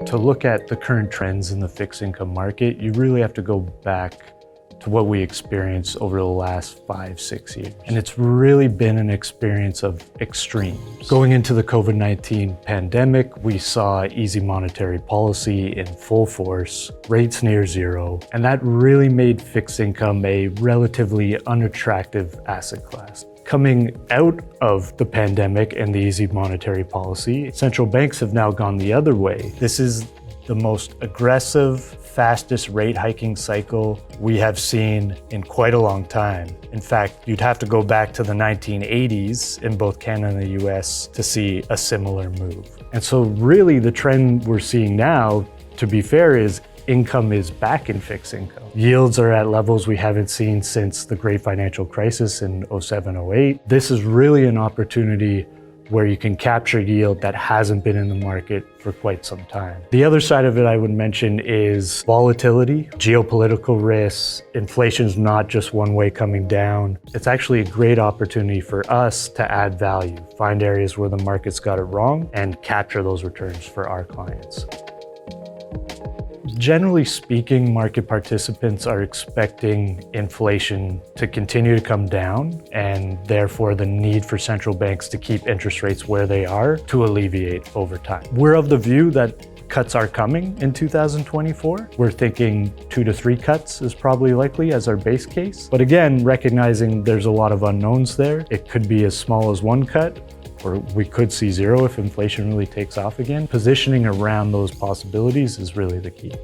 To look at the current trends in the fixed income market, you really have to go back to what we experienced over the last 5-6 years. And it's really been an experience of extremes. Going into the COVID-19 pandemic, we saw easy monetary policy in full force, rates near zero, and that really made fixed income a relatively unattractive asset class. Coming out of the pandemic and the easy monetary policy, central banks have now gone the other way. This is the most aggressive, fastest rate hiking cycle we have seen in quite a long time. In fact, you'd have to go back to the 1980s in both Canada and the US to see a similar move. And so really the trend we're seeing now, to be fair, is income is back in fixed income. Yields are at levels we haven't seen since the great financial crisis in 07-08. This is really an opportunity where you can capture yield that hasn't been in the market for quite some time. The other side of it I would mention is volatility, geopolitical risks. Inflation's not just one way coming down. It's actually a great opportunity for us to add value, find areas where the market's got it wrong, and capture those returns for our clients. Generally speaking, market participants are expecting inflation to continue to come down, and therefore the need for central banks to keep interest rates where they are to alleviate over time. We're of the view that cuts are coming in 2024. We're thinking 2 to 3 cuts is probably likely as our base case. But again, recognizing there's a lot of unknowns there, it could be as small as 1 cut, or we could see 0 if inflation really takes off again. Positioning around those possibilities is really the key.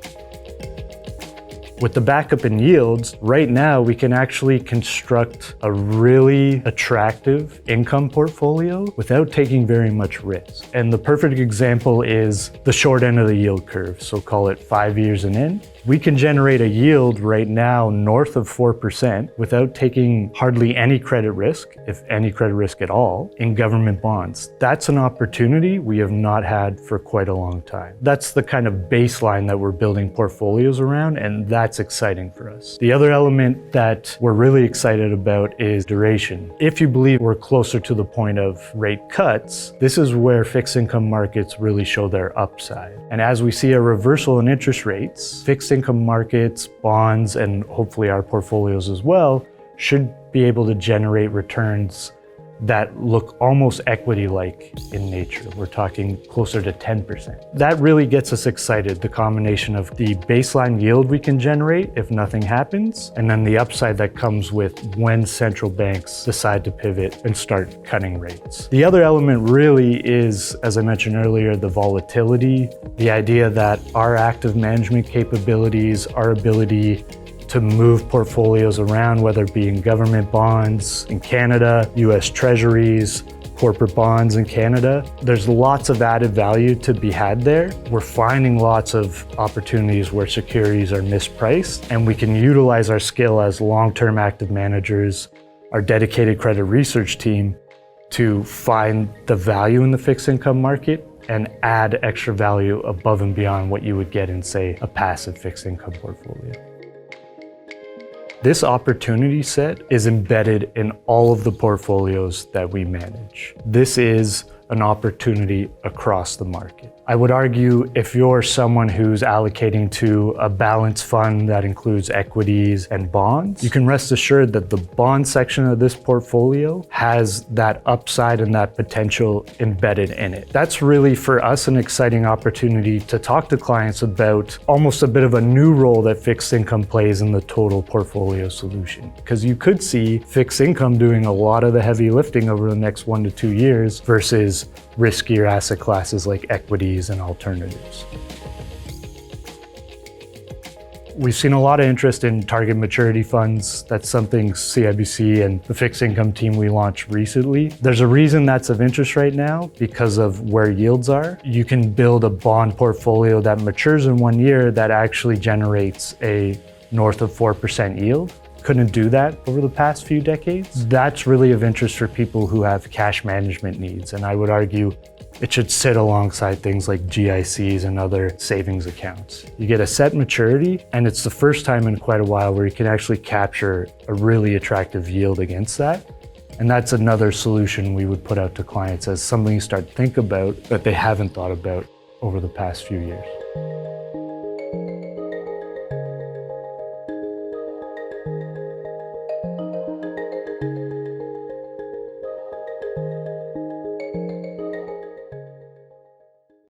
With the backup in yields, right now we can actually construct a really attractive income portfolio without taking very much risk. And the perfect example is the short end of the yield curve, so call it 5 years and in. We can generate a yield right now north of 4% without taking hardly any credit risk, if any credit risk at all, in government bonds. That's an opportunity we have not had for quite a long time. That's the kind of baseline that we're building portfolios around, and that's exciting for us. The other element that we're really excited about is duration. If you believe we're closer to the point of rate cuts, this is where fixed income markets really show their upside. And as we see a reversal in interest rates, fixed income markets, bonds, and hopefully our portfolios as well, should be able to generate returns that look almost equity-like in nature. We're talking closer to 10%. That really gets us excited, the combination of the baseline yield we can generate if nothing happens, and then the upside that comes with when central banks decide to pivot and start cutting rates. The other element really is, as I mentioned earlier, the volatility, the idea that our active management capabilities, our ability to move portfolios around, whether it be in government bonds in Canada, US Treasuries, corporate bonds in Canada. There's lots of added value to be had there. We're finding lots of opportunities where securities are mispriced, and we can utilize our skill as long-term active managers, our dedicated credit research team, to find the value in the fixed income market and add extra value above and beyond what you would get in, say, a passive fixed income portfolio. This opportunity set is embedded in all of the portfolios that we manage. This is an opportunity across the market. I would argue if you're someone who's allocating to a balanced fund that includes equities and bonds, you can rest assured that the bond section of this portfolio has that upside and that potential embedded in it. That's really for us an exciting opportunity to talk to clients about almost a bit of a new role that fixed income plays in the total portfolio solution. Because you could see fixed income doing a lot of the heavy lifting over the next 1 to 2 years versus riskier asset classes like equities and alternatives. We've seen a lot of interest in target maturity funds. That's something CIBC and the fixed income team we launched recently. There's a reason that's of interest right now because of where yields are. You can build a bond portfolio that matures in 1 year that actually generates a north of 4% yield. Couldn't do that over the past few decades. That's really of interest for people who have cash management needs, and I would argue it should sit alongside things like GICs and other savings accounts. You get a set maturity, and it's the first time in quite a while where you can actually capture a really attractive yield against that. And that's another solution we would put out to clients as something you start to think about that they haven't thought about over the past few years.